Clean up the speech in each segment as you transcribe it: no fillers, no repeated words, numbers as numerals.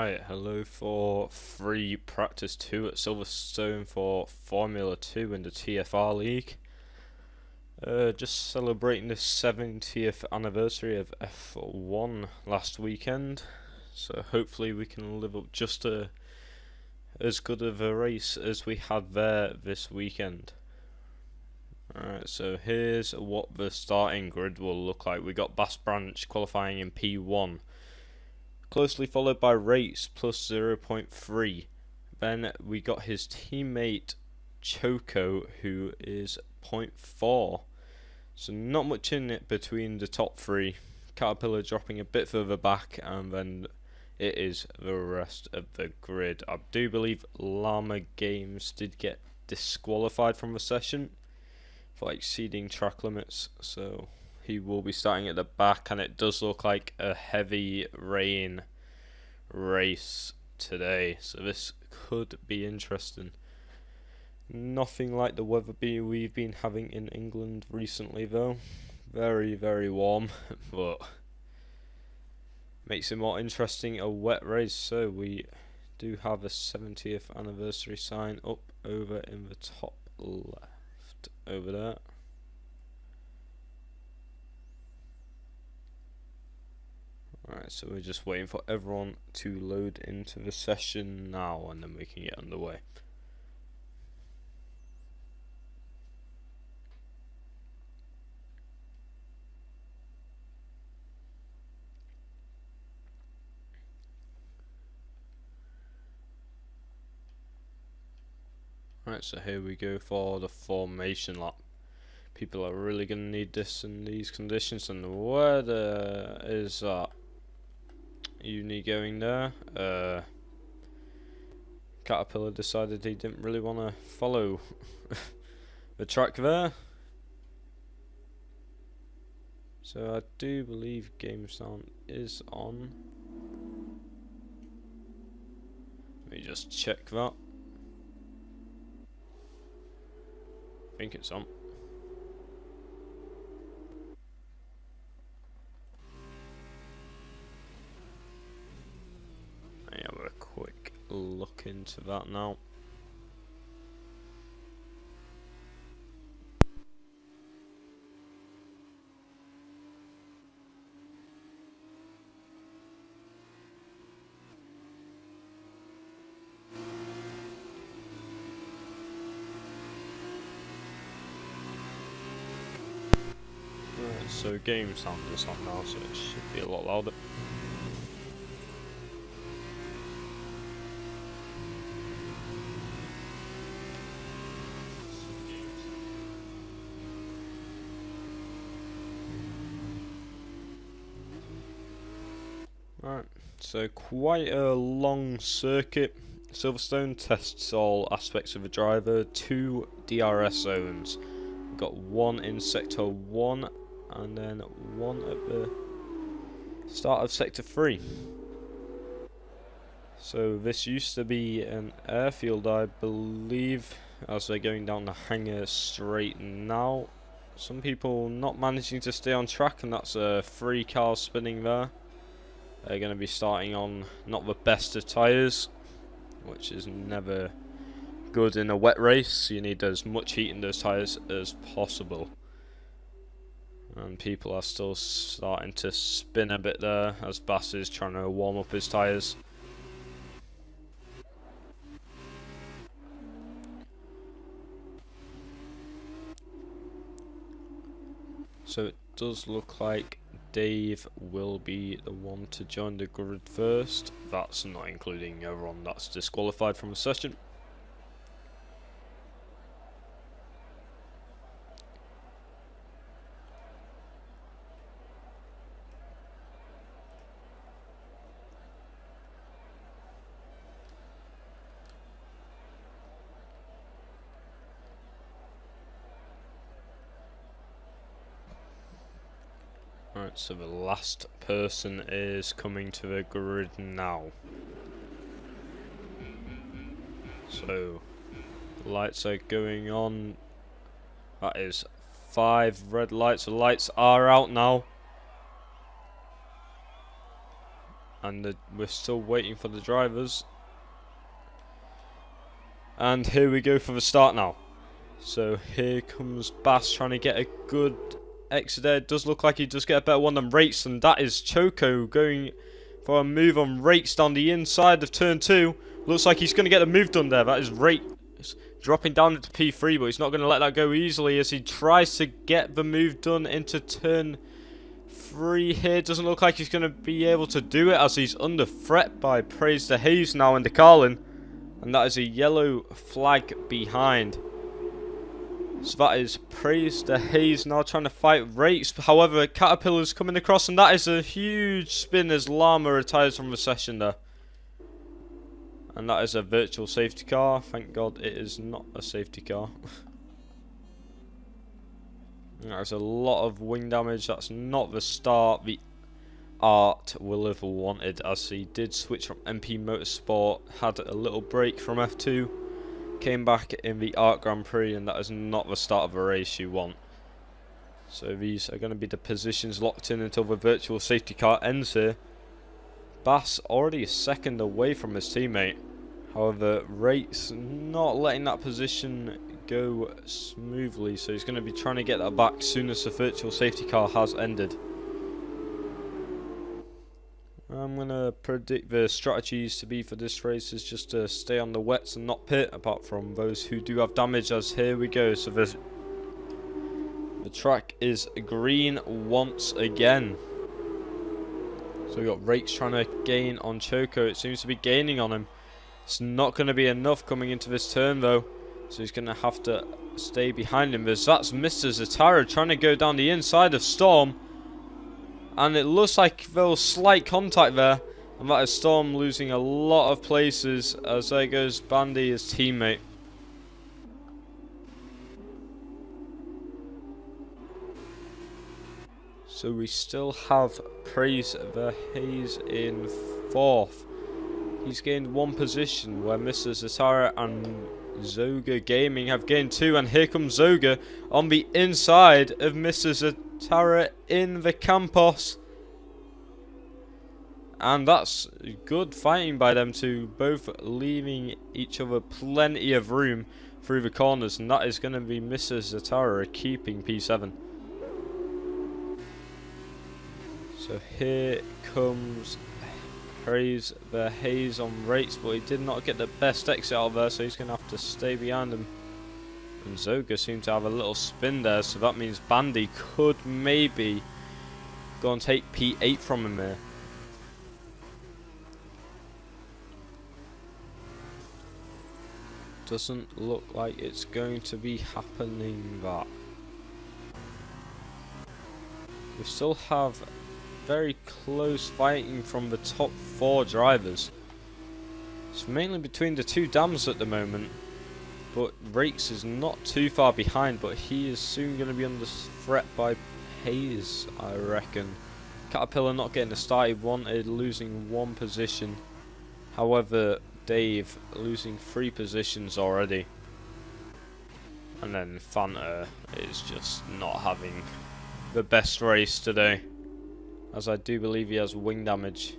Right, hello for free practice 2 at Silverstone for Formula 2 in the TFR League. Just celebrating the 70th anniversary of F1 last weekend, so hopefully we can live up just as good of a race as we had there this weekend. Alright, so here's what the starting grid will look like. We got Bass Branch qualifying in P1. Closely followed by Race plus 0.3. Then we got his teammate Choco, who is 0.4. So not much in it between the top three. Caterpillar dropping a bit further back, and then it is the rest of the grid. I do believe Llama Games did get disqualified from the session for exceeding track limits, so he will be starting at the back, and it does look like a heavy rain race today, so this could be interesting. Nothing like the weather we've been having in England recently though. Very, very warm, but makes it more interesting, a wet race. So we do have a 70th anniversary sign up over in the top left over there. Alright, so we're just waiting for everyone to load into the session now, and then we can get underway. Right, so here we go for the formation lap. People are really going to need this in these conditions, and where is that uni going there? Caterpillar decided he didn't really want to follow the track there. So I do believe game sound is on. Let me just check that. I think it's on. I have a quick look into that now. Right, so game sound is on now, so it should be a lot louder. Right, so quite a long circuit. Silverstone tests all aspects of the driver, 2 DRS zones. We've got one in sector 1 and then one at the start of sector 3. So this used to be an airfield, I believe, as they're going down the hangar straight now. Some people not managing to stay on track, and that's 3 cars spinning there. They're going to be starting on not the best of tyres, which is never good in a wet race. You need as much heat in those tyres as possible. And people are still starting to spin a bit there as Bass is trying to warm up his tyres. So it does look like Dave will be the one to join the grid first. That's not including everyone that's disqualified from the session. Right, so the last person is coming to the grid now. So, lights are going on. That is 5 red lights. The lights are out now. and we're still waiting for the drivers. And here we go for the start now. So here comes Bass trying to get a good exit there. It does look like he does get a better one than Rates, and that is Choco going for a move on Rates down the inside of turn 2. Looks like he's going to get the move done there. That is Rates dropping down into P3, but he's not going to let that go easily as he tries to get the move done into turn 3 here. Doesn't look like he's going to be able to do it as he's under threat by Praise the Haze now in the Carlin. And that is a yellow flag behind. So that is Praise the Haze now trying to fight Rates. However, Caterpillar's coming across, and that is a huge spin as Llama retires from the session there. And that is a virtual safety car. Thank God it is not a safety car. There's a lot of wing damage. That's not the start the Art will have wanted, as he did switch from MP Motorsport, had a little break from F2, came back in the Art Grand Prix, and that is not the start of a race you want. So these are going to be the positions locked in until the virtual safety car ends here. Bass already a second away from his teammate. However, Rates not letting that position go smoothly, so he's going to be trying to get that back as soon as the virtual safety car has ended. I'm going to predict the strategies to be for this race is just to stay on the wets and not pit, apart from those who do have damage, as here we go. So the track is green once again. So we've got Rates trying to gain on Choco. It seems to be gaining on him. It's not going to be enough coming into this turn though. So he's going to have to stay behind him. That's Mr. Zatara trying to go down the inside of Storm. And it looks like there was slight contact there. And that is Storm losing a lot of places as there goes Bandy, his teammate. So we still have Praise the Haze in 4th. He's gained 1 position where Mr. Zatara and Zoga Gaming have gained 2. And here comes Zoga on the inside of Mr. Zatara in the Campos. And that's good fighting by them two, both leaving each other plenty of room through the corners. And that is going to be Mr. Zatara keeping P7. So here comes Praise the Haze on Rates, but he did not get the best exit out of there, so he's going to have to stay behind him. And Zoga seemed to have a little spin there, so that means Bandy could maybe go and take P8 from him here. Doesn't look like it's going to be happening that. We still have very close fighting from the top 4 drivers. It's mainly between the 2 dams at the moment, but Rates is not too far behind, but he is soon going to be under threat by Hayes, I reckon. Caterpillar not getting the start he wanted, losing 1 position. However, Dave losing 3 positions already. And then Fanta is just not having the best race today, as I do believe he has wing damage,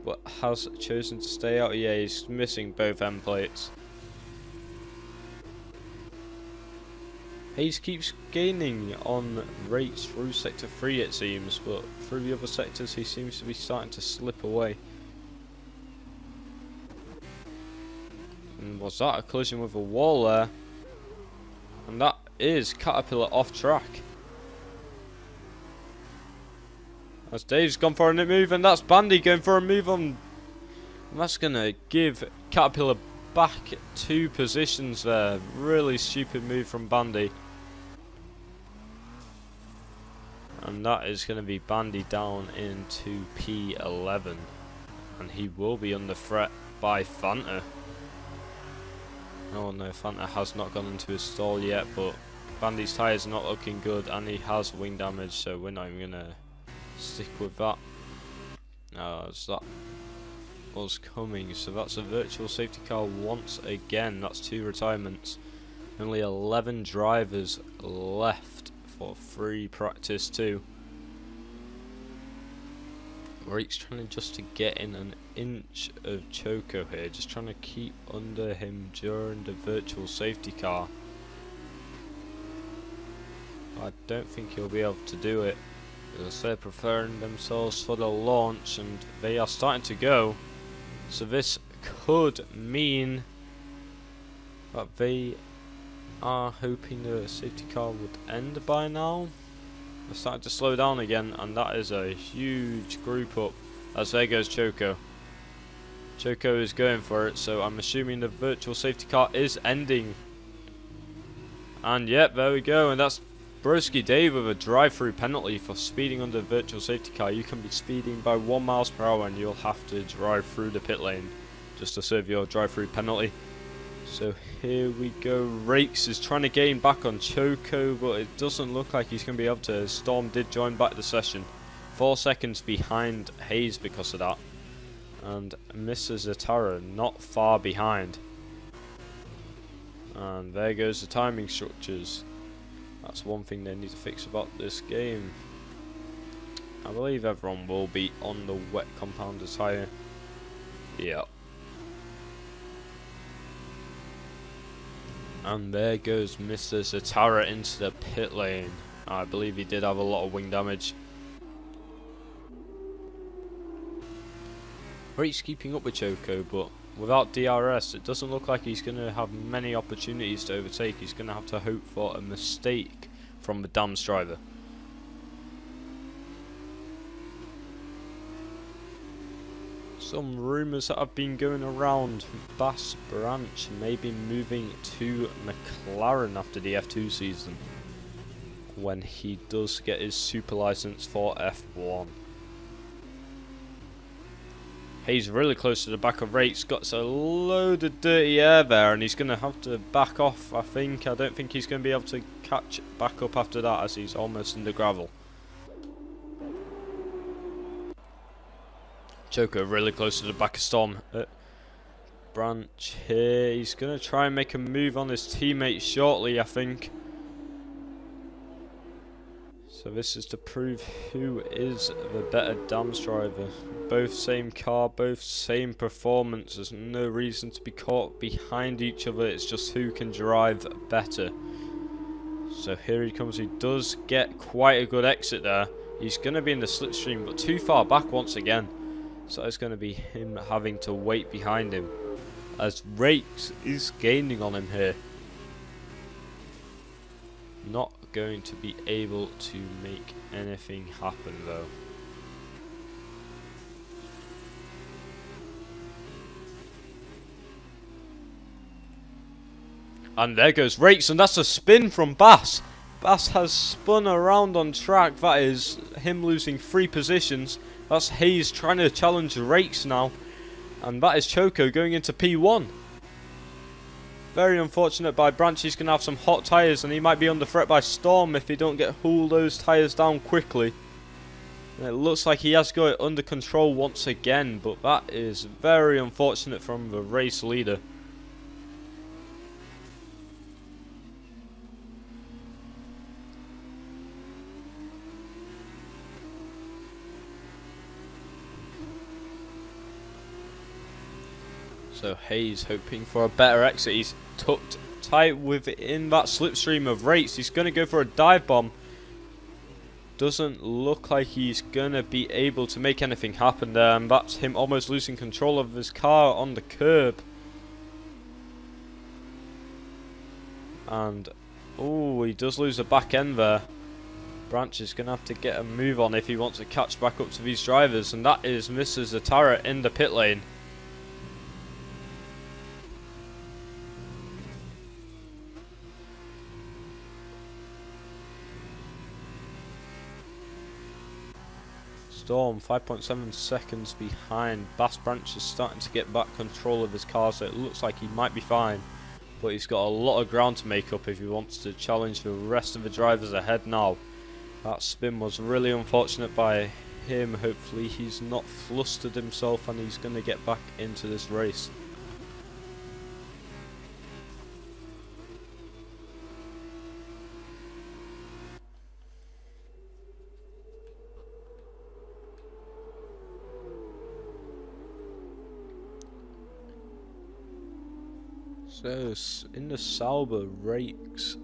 but has chosen to stay out. Yeah, he's missing both end plates. Hayes keeps gaining on Rates through sector 3 it seems, but through the other sectors he seems to be starting to slip away. And was that a collision with a wall there? And that is Caterpillar off track. As Dave's gone for a move, and that's Bandy going for a move on. And that's going to give Caterpillar back 2 positions there. Really stupid move from Bandy. And that is going to be Bandy down into P11. And he will be under threat by Fanta. Oh no, Fanta has not gone into his stall yet, but Bandy's tyres are not looking good, and he has wing damage, so we're not even going to stick with that. As that was coming, so that's a virtual safety car once again. That's 2 retirements. Only 11 drivers left for free practice 2. Rake's trying just to get in an inch of Choco here, just trying to keep under him during the virtual safety car. I don't think he'll be able to do it, because they're preparing themselves for the launch and they are starting to go. So this could mean that they are hoping the safety car would end by now. They're starting to slow down again, and that is a huge group up. As there goes Choco. Choco is going for it, so I'm assuming the virtual safety car is ending. And yep, there we go, and that's Broski Dave with a drive-through penalty for speeding under virtual safety car. You can be speeding by 1 miles per hour and you'll have to drive through the pit lane just to serve your drive-through penalty. So here we go. Rakes is trying to gain back on Choco, but it doesn't look like he's going to be able to. Storm did join back the session. 4 seconds behind Hayes because of that. And Mr. Zatara not far behind. And there goes the timing structures. That's one thing they need to fix about this game. I believe everyone will be on the wet compounder tyre. Yeah. And there goes Mr. Zatara into the pit lane. I believe he did have a lot of wing damage. Rake's keeping up with Choco, but without DRS, it doesn't look like he's going to have many opportunities to overtake. He's going to have to hope for a mistake from the Dams driver. Some rumours that have been going around, Bass Branch may be moving to McLaren after the F2 season, when he does get his super license for F1. He's really close to the back of Rakes, got a load of dirty air there, and he's going to have to back off, I think. I don't think he's going to be able to catch back up after that, as he's almost in the gravel. Choco really close to the back of Storm. Branch here, he's going to try and make a move on his teammate shortly, I think. So this is to prove who is the better Dams driver. Both same car, both same performance. There's no reason to be caught behind each other. It's just who can drive better. So here he comes. He does get quite a good exit there. He's going to be in the slipstream, but too far back once again. So it's going to be him having to wait behind him, as Rakes is gaining on him here. Not going to be able to make anything happen though. And there goes Rakes, and that's a spin from Bass. Bass has spun around on track. That is him losing 3 positions. That's Hayes trying to challenge Rakes now. And that is Choco going into P1. Very unfortunate by Branch. He's going to have some hot tyres, and he might be under threat by Storm if he don't haul those tyres down quickly. And it looks like he has got it under control once again, but that is very unfortunate from the race leader. So Hayes hoping for a better exit. He's tucked tight within that slipstream of Rakes. He's going to go for a dive bomb. Doesn't look like he's going to be able to make anything happen there. And that's him almost losing control of his car on the curb. And, oh, he does lose the back end there. Branch is going to have to get a move on if he wants to catch back up to these drivers. And that is Mr. Zatara in the pit lane. Storm 5.7 seconds behind. Bass Branch is starting to get back control of his car, so it looks like he might be fine, but he's got a lot of ground to make up if he wants to challenge the rest of the drivers ahead now. That spin was really unfortunate by him. Hopefully he's not flustered himself and he's going to get back into this race. So, in the Sauber rakes,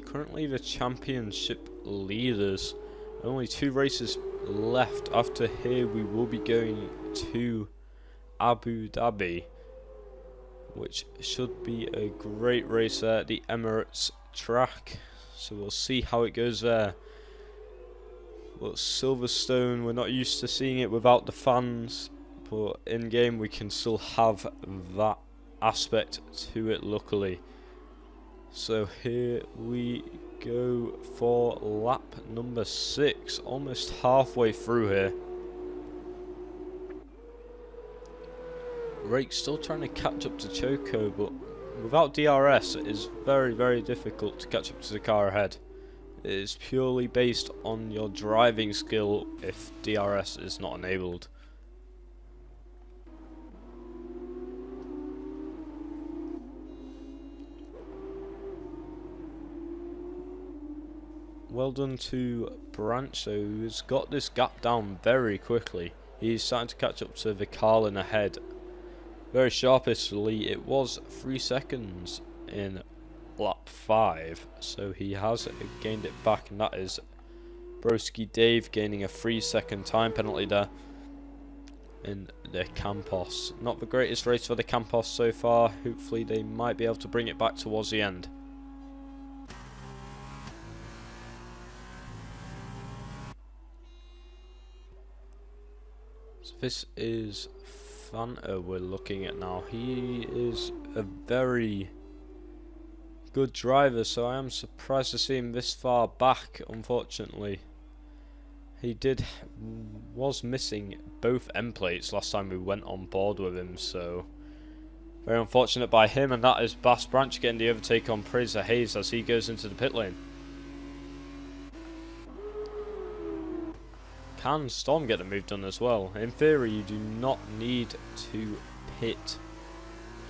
currently the championship leaders. Only 2 races left. After here, we will be going to Abu Dhabi, which should be a great race there at the Emirates track. So we'll see how it goes there. But Silverstone, we're not used to seeing it without the fans, but in game we can still have that aspect to it, luckily. So here we go for lap number 6, almost halfway through here. Rake's still trying to catch up to Choco, but without DRS it is very, very difficult to catch up to the car ahead. It is purely based on your driving skill if DRS is not enabled. Well done to Brancho, who's got this gap down very quickly. He's starting to catch up to Vicarlin ahead very sharpishly. It was 3 seconds in lap 5, so he has gained it back, and that is Broski Dave gaining a 3-second time penalty there in the Campos. Not the greatest race for the Campos so far. Hopefully they might be able to bring it back towards the end. So this is Fanta we're looking at now. He is a very good driver, so I am surprised to see him this far back. Unfortunately, he was missing both end plates last time we went on board with him, so very unfortunate by him. And that is Bas Branch getting the overtake on Fraser Hayes as he goes into the pit lane. Can Storm get the move done as well? In theory, you do not need to pit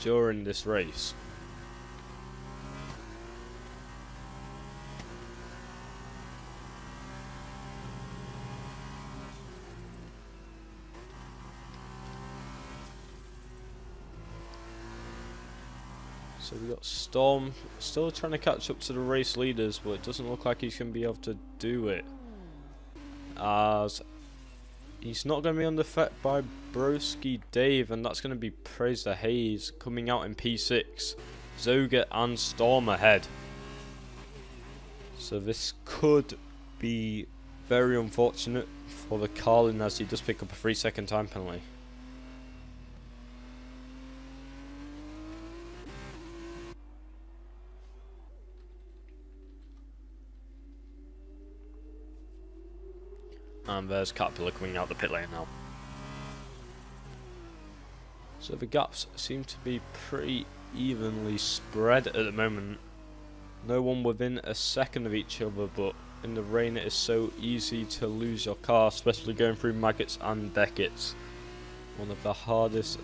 during this race. So we got Storm still trying to catch up to the race leaders, but it doesn't look like he's going to be able to do it, as he's not going to be under threat by Broski Dave, and that's going to be Fraser Hayes coming out in P6. Zoga and Storm ahead. So this could be very unfortunate for the Carlin, as he does pick up a 3-second time penalty. And there's Caterpillar coming out the pit lane now. So the gaps seem to be pretty evenly spread at the moment. No one within a second of each other, but in the rain it is so easy to lose your car, especially going through Maggots and Beckett's. One of the hardest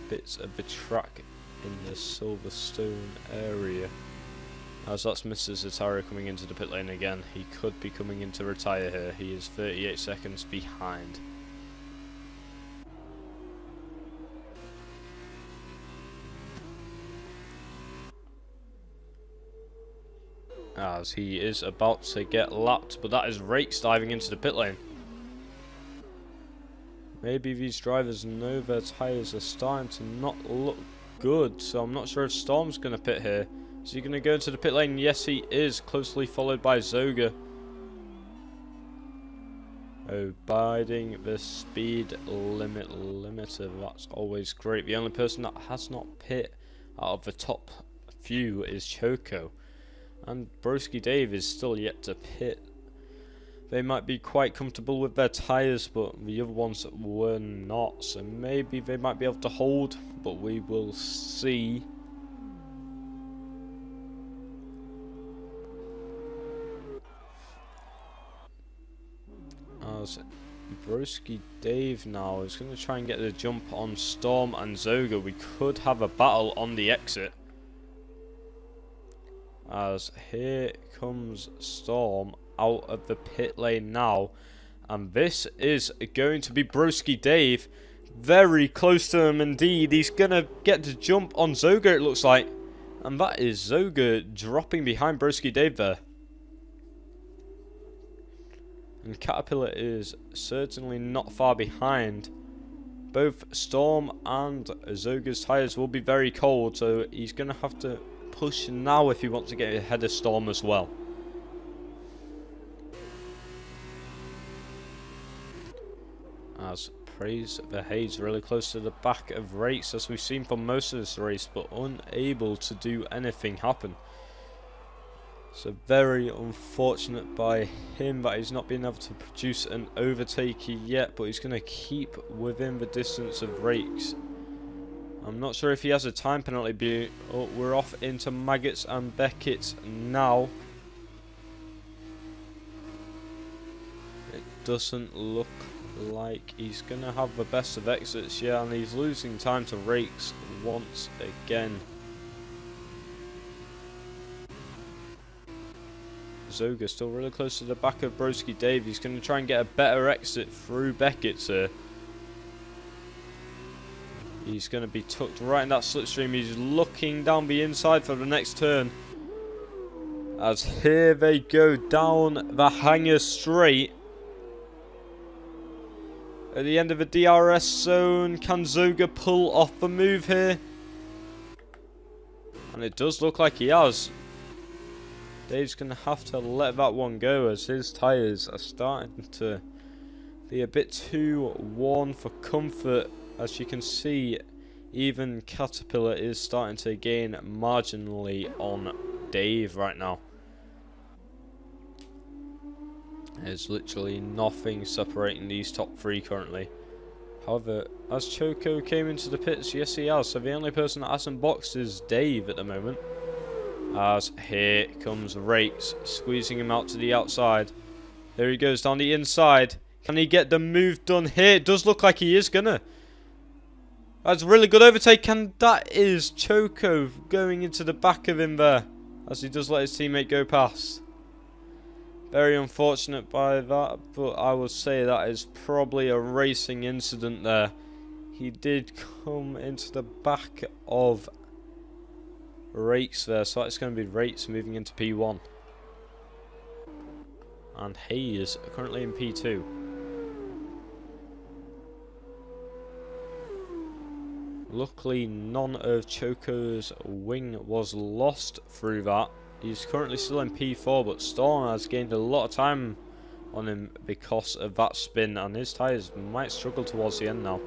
bits of the track in the Silverstone area. As that's Mr. Zatara coming into the pit lane again. He could be coming in to retire here. He is 38 seconds behind. As he is about to get lapped, but that is Rakes diving into the pit lane. Maybe these drivers know their tyres are starting to not look good, so I'm not sure if Storm's going to pit here. Is he going to go into the pit lane? Yes, he is, closely followed by Zoga. Abiding the speed limiter, that's always great. The only person that has not pit out of the top few is Choco. And Broski Dave is still yet to pit. They might be quite comfortable with their tyres, but the other ones were not. So maybe they might be able to hold, but we will see. As Broski Dave now is going to try and get the jump on Storm and Zoga. We could have a battle on the exit. As here comes Storm out of the pit lane now. And this is going to be Broski Dave. Very close to him indeed. He's going to get the jump on Zoga, it looks like. And that is Zoga dropping behind Broski Dave there. And Caterpillar is certainly not far behind. Both Storm and Zoga's tyres will be very cold, so he's going to have to push now if he wants to get ahead of Storm as well. As Praise the Haze really close to the back of Race, as we've seen for most of this race, but unable to do anything happen. So very unfortunate by him that he's not been able to produce an overtake yet, but he's going to keep within the distance of Rakes. I'm not sure if he has a time penalty. Oh, we're off into Maggots and Beckett now. It doesn't look like he's going to have the best of exits, yeah, and he's losing time to Rakes once again. Zoga still really close to the back of Broski Dave. He's going to try and get a better exit through Beckett's here. He's going to be tucked right in that slipstream. He's looking down the inside for the next turn. As here they go down the hanger straight. At the end of the DRS zone, can Zoga pull off the move here? And it does look like he has. Dave's going to have to let that one go as his tyres are starting to be a bit too worn for comfort. As you can see, even Caterpillar is starting to gain marginally on Dave right now. There's literally nothing separating these top three currently. However, as Choco came into the pits, yes he has, so the only person that hasn't boxed is Dave at the moment. As here comes Rakes, squeezing him out to the outside. There he goes down the inside. Can he get the move done here? It does look like he is gonna. That's a really good overtake, and that is Choco going into the back of him there, as he does let his teammate go past. Very unfortunate by that, but I would say that is probably a racing incident there. He did come into the back of Rakes there, so it's going to be Rakes moving into P1. And Hayes currently in P2. Luckily, none of Choco's wing was lost through that. He's currently still in P4, but Storm has gained a lot of time on him because of that spin, and his tyres might struggle towards the end now.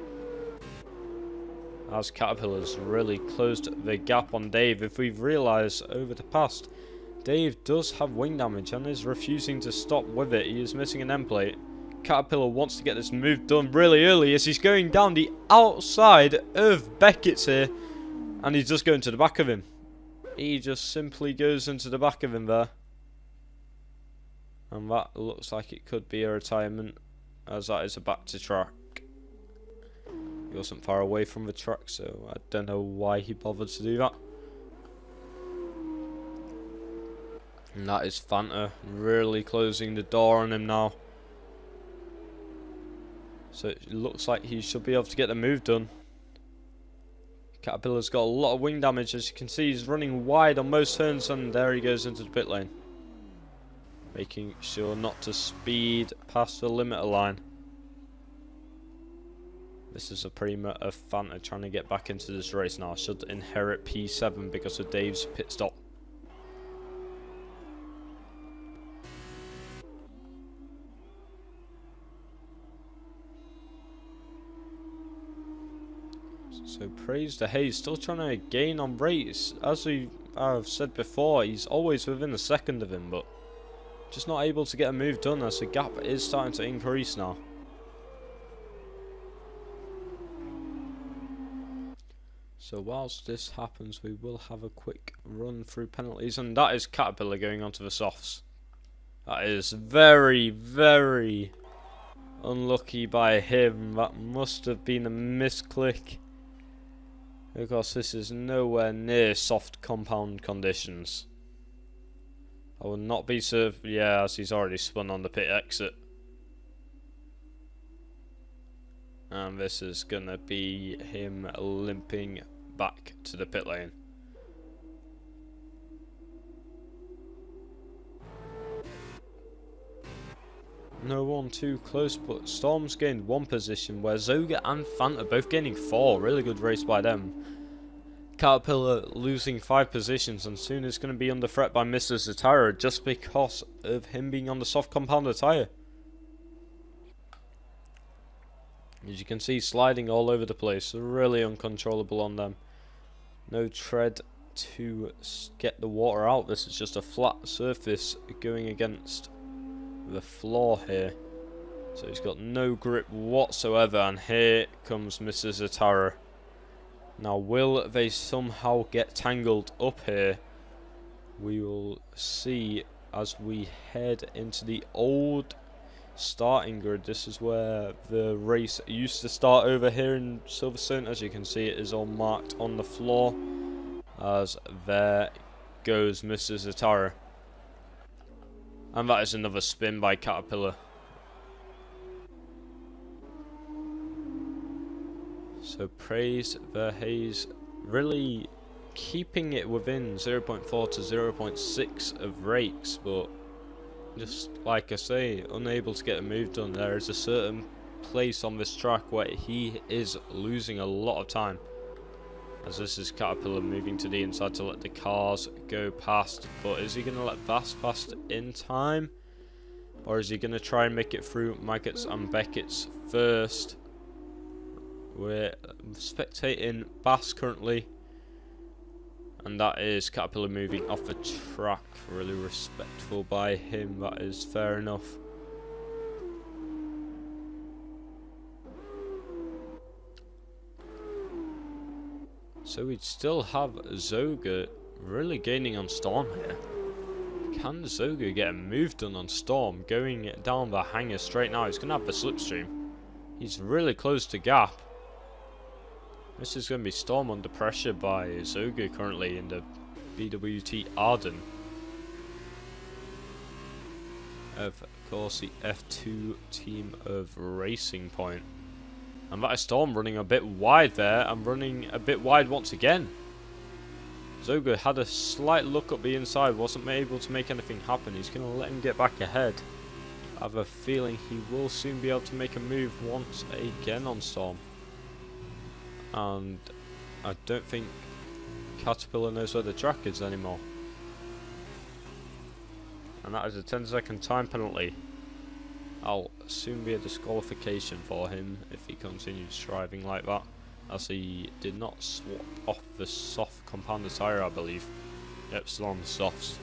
As Caterpillar's really closed the gap on Dave. If we've realised over the past, Dave does have wing damage and is refusing to stop with it. He is missing an end plate. Caterpillar wants to get this move done really early as he's going down the outside of Beckett's here, and he's just going to the back of him. He just simply goes into the back of him there. And that looks like it could be a retirement, as that is a back to track. He wasn't far away from the track, so I don't know why he bothered to do that. And that is Fanta really closing the door on him now. So it looks like he should be able to get the move done. Caterpillar's got a lot of wing damage, as you can see. He's running wide on most turns, and there he goes into the pit lane, making sure not to speed past the limiter line. This is a prima of Fanta trying to get back into this race now. Should inherit P7 because of Dave's pit stop. So praise to Hayes, still trying to gain on rates. As I've said before, he's always within a second of him, but just not able to get a move done as the gap is starting to increase now. So whilst this happens, we will have a quick run through penalties, and that is Caterpillar going onto the softs. That is very, very unlucky by him. That must have been a misclick, because this is nowhere near soft compound conditions. I will not be served. Yeah, as he's already spun on the pit exit. And this is going to be him limping back to the pit lane. no one too close, but Storm's gained 1 position, where Zoga and Fanta both gaining 4. Really good race by them. Caterpillar losing 5 positions, and soon is going to be under threat by Mr. Zatara just because of him being on the soft compounder tyre. As you can see, sliding all over the place, really uncontrollable on them. No tread to get the water out. This is just a flat surface going against the floor here. So he's got no grip whatsoever, and here comes Mr. Zatara. Now, will they somehow get tangled up here? We will see as we head into the old starting grid. This is where the race used to start over here in Silverstone. As you can see, it is all marked on the floor. As there goes Mr. Zatara. And that is another spin by Caterpillar. So praise the haze, really keeping it within 0.4 to 0.6 of rakes, but just like I say, unable to get a move done. There is a certain place on this track where he is losing a lot of time. As this is Caterpillar moving to the inside to let the cars go past, but is he going to let Vast past in time? Or is he going to try and make it through Maggots and Beckett's first? We're spectating Bass currently, and that is Caterpillar moving off the track. Really respectful by him, that is fair enough. So we'd still have Zoga really gaining on Storm here. Can Zoga get a move done on Storm going down the hanger straight now? He's going to have the slipstream. He's really close to gap. This is going to be Storm under pressure by Zoga currently in the BWT Arden. Of course, the F2 team of Racing Point. And that is Storm running a bit wide there, and running a bit wide once again. Zoga had a slight look up the inside, wasn't able to make anything happen. He's going to let him get back ahead. I have a feeling he will soon be able to make a move once again on Storm. And I don't think Caterpillar knows where the track is anymore. And that is a 10-second time penalty. I'll soon be a disqualification for him if he continues driving like that, as he did not swap off the soft compounder tyre, I believe. Yep, still on the softs.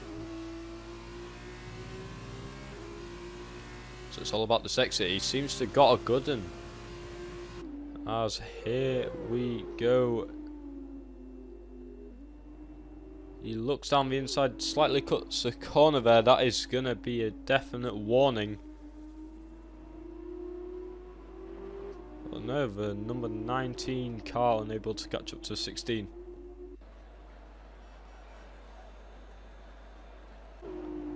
So it's all about this exit. He seems to got a good one. As here we go. He looks down the inside, slightly cuts the corner there. That is going to be a definite warning. But no, the number 19 car unable to catch up to 16.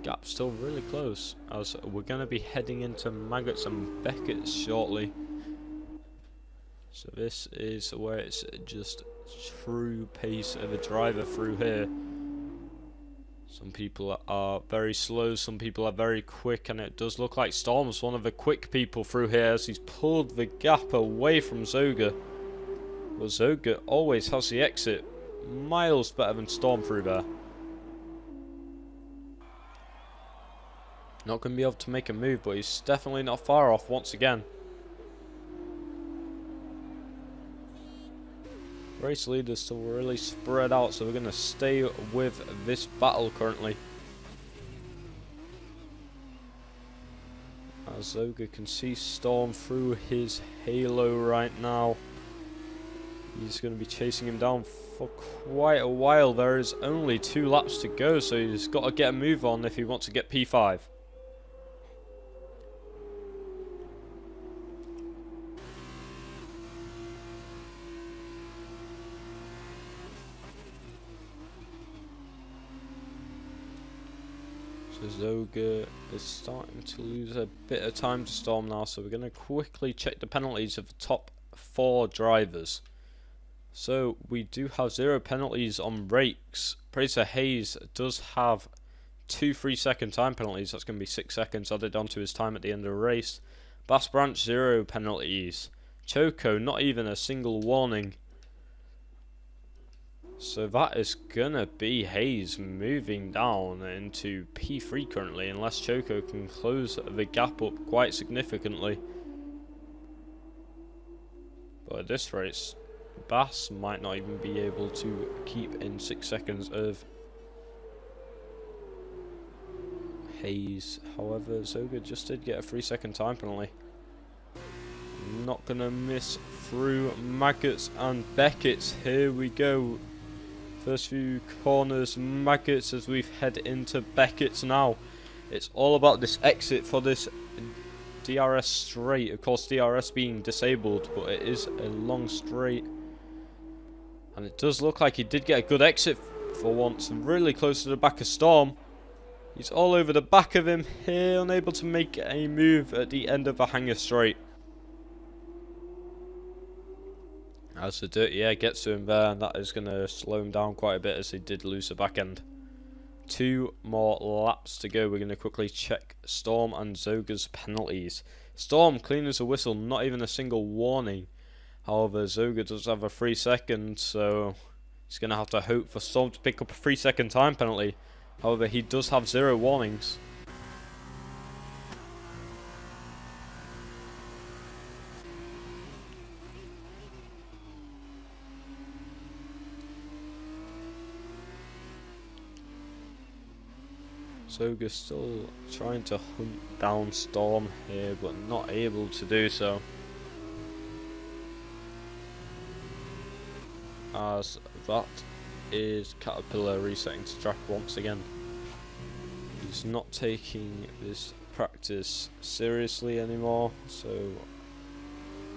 Gap still really close, as we're going to be heading into Maggots and Beckett's shortly. So this is where it's just true pace of a driver through here. Some people are very slow, some people are very quick, and it does look like Storm's one of the quick people through here as he's pulled the gap away from Zoga. But Zoga always has the exit miles better than Storm through there. Not going to be able to make a move, but he's definitely not far off once again. Race leaders still really spread out, so we're going to stay with this battle currently. As Zoga can see Storm through his halo right now. He's going to be chasing him down for quite a while. There is only 2 laps to go, so he's got to get a move on if he wants to get P5. Zoga is starting to lose a bit of time to Storm now, so we're going to quickly check the penalties of the top 4 drivers. So we do have 0 penalties on rakes. Praise Hayes does have 2 3-second time penalties. That's going to be 6 seconds added onto his time at the end of the race. Bass Branch 0 penalties. Choco not even a single warning. So that is gonna be Hayes moving down into P3 currently, unless Choco can close the gap up quite significantly. But at this race, Bass might not even be able to keep in 6 seconds of Hayes. However, Zoga just did get a 3-second time penalty. Not gonna miss through Maggots and Beckett's. Here we go. First few corners, Maggots, as we head into Beckett's now. It's all about this exit for this DRS straight. Of course, DRS being disabled, but it is a long straight. And it does look like he did get a good exit for once. Really close to the back of Storm. He's all over the back of him here, unable to make a move at the end of the hanger straight. As the Dirty Air gets to him there, and that is going to slow him down quite a bit as he did lose the back end. 2 more laps to go. We're going to quickly check Storm and Zoga's penalties. Storm clean as a whistle, not even a single warning. However, Zoga does have a 3 second, so he's going to have to hope for Storm to pick up a 3-second time penalty. However, he does have 0 warnings. Zoga still trying to hunt down Storm here, but not able to do so. As that is Caterpillar resetting to track once again. He's not taking this practice seriously anymore, so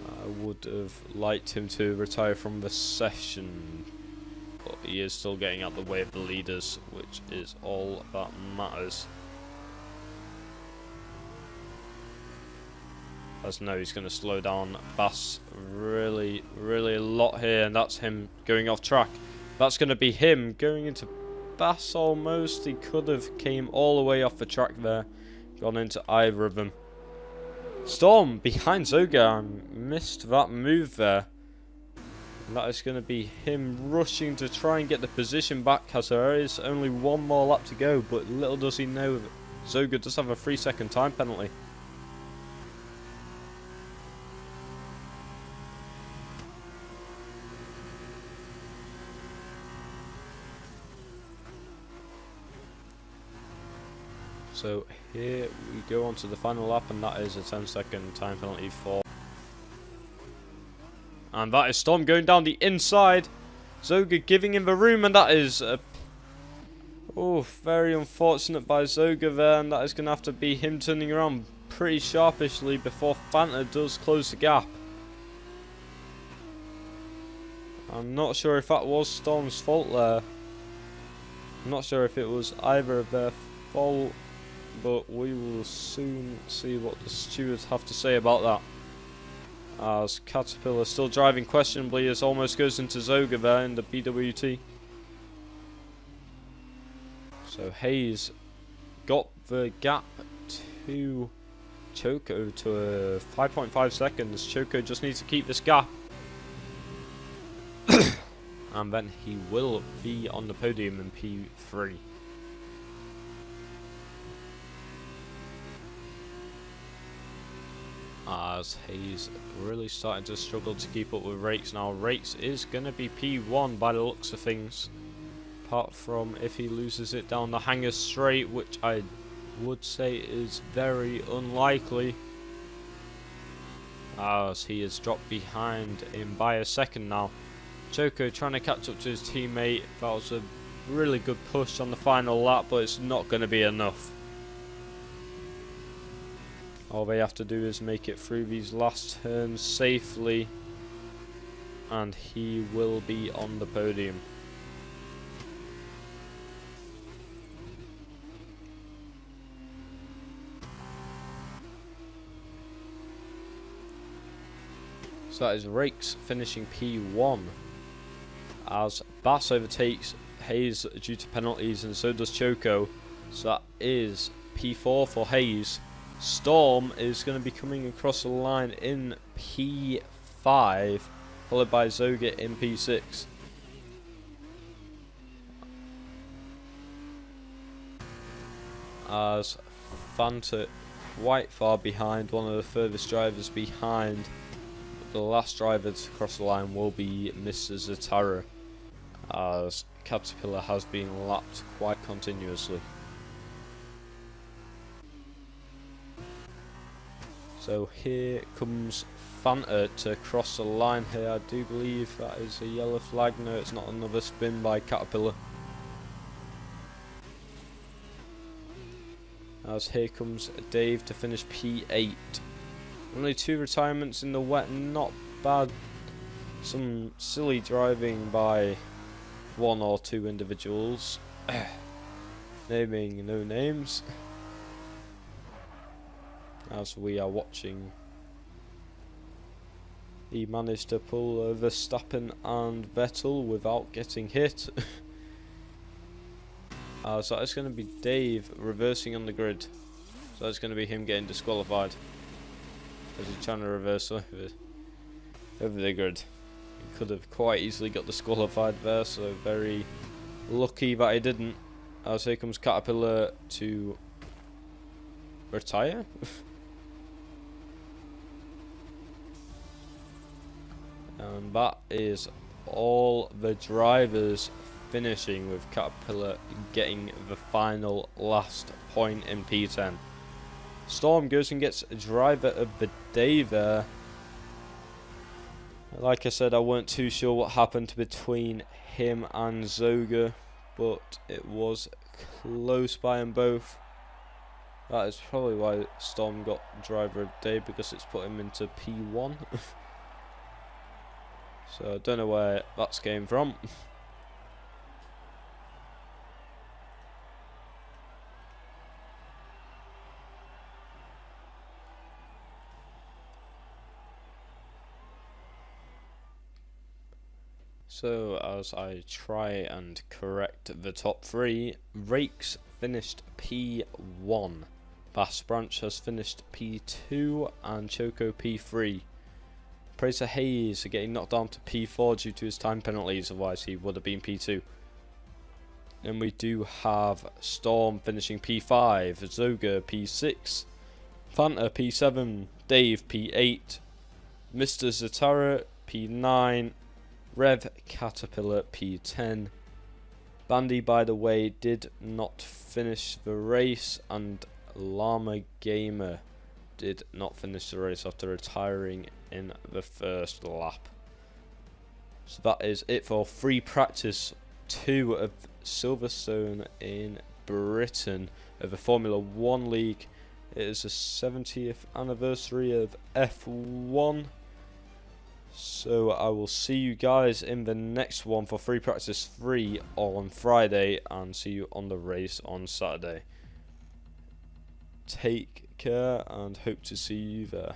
I would have liked him to retire from the session. But he is still getting out the way of the leaders, which is all that matters. As now he's going to slow down Bass really a lot here, and that's him going off track. That's going to be him going into Bass almost. He could have came all the way off the track there, gone into either of them. Storm behind Zoga, missed that move there. And that is going to be him rushing to try and get the position back, as there is only 1 more lap to go, but little does he know that Zoga does have a 3-second time penalty. So here we go on to the final lap, and that is a 10-second time penalty for. And that is Storm going down the inside. Zoga giving him the room, and that is very unfortunate by Zoga there, and that is going to have to be him turning around pretty sharpishly before Fanta does close the gap. I'm not sure if that was Storm's fault there. I'm not sure if it was either of their fault, but we will soon see what the stewards have to say about that. As Caterpillar still driving questionably, as almost goes into Zoga there in the BWT. So Hayes got the gap to Choco to 5.5 seconds. Choco just needs to keep this gap. And then he will be on the podium in P3. As Hayes really starting to struggle to keep up with Rakes now. Rakes is going to be P1 by the looks of things. Apart from if he loses it down the hanger straight, which I would say is very unlikely. As he has dropped behind him by a second now. Choco trying to catch up to his teammate. That was a really good push on the final lap, but it's not going to be enough. All they have to do is make it through these last turns safely, and he will be on the podium. So that is Rakes finishing P1, as Bass overtakes Hayes due to penalties, and so does Choco. So that is P4 for Hayes. Storm is going to be coming across the line in P5, followed by Zoga in P6. As Fanta quite far behind, one of the furthest drivers behind. The last driver to cross the line will be Mr. Zatara, as Caterpillar has been lapped quite continuously. So here comes Fanta to cross the line here. I do believe that is a yellow flag. No, it's not. Another spin by Caterpillar. As here comes Dave to finish P8. Only 2 retirements in the wet, not bad. Some silly driving by 1 or 2 individuals. Naming no names. As we are watching, he managed to pull over Verstappen and Vettel without getting hit. So it's going to be Dave reversing on the grid. So it's going to be him getting disqualified as he's trying to reverse over the grid. He could have quite easily got disqualified there, so very lucky that he didn't. As here comes Caterpillar to retire. And that is all the drivers finishing, with Caterpillar getting the final last point in P10. Storm goes and gets driver of the day there. Like I said, I weren't too sure what happened between him and Zoga, but it was close by them both. That is probably why Storm got driver of the day, because it's put him into P1. So I don't know where that's came from. So as I try and correct the top 3, Rakes finished P1, Bass Branch has finished P2, and Choco P3. Praise to Hayes for getting knocked down to P4 due to his time penalties, otherwise he would have been P2. And we do have Storm finishing P5, Zoga P6, Fanta P7, Dave P8, Mr. Zatara P9, Rev Caterpillar P10. Bandy, by the way, did not finish the race, and Llama Gamer did not finish the race after retiring in the first lap. So that is it for free practice 2 of Silverstone in Britain of the Formula 1 League. It is the 70th anniversary of F1. So I will see you guys in the next one for free practice 3 on Friday, and see you on the race on Saturday. Take care and hope to see you there.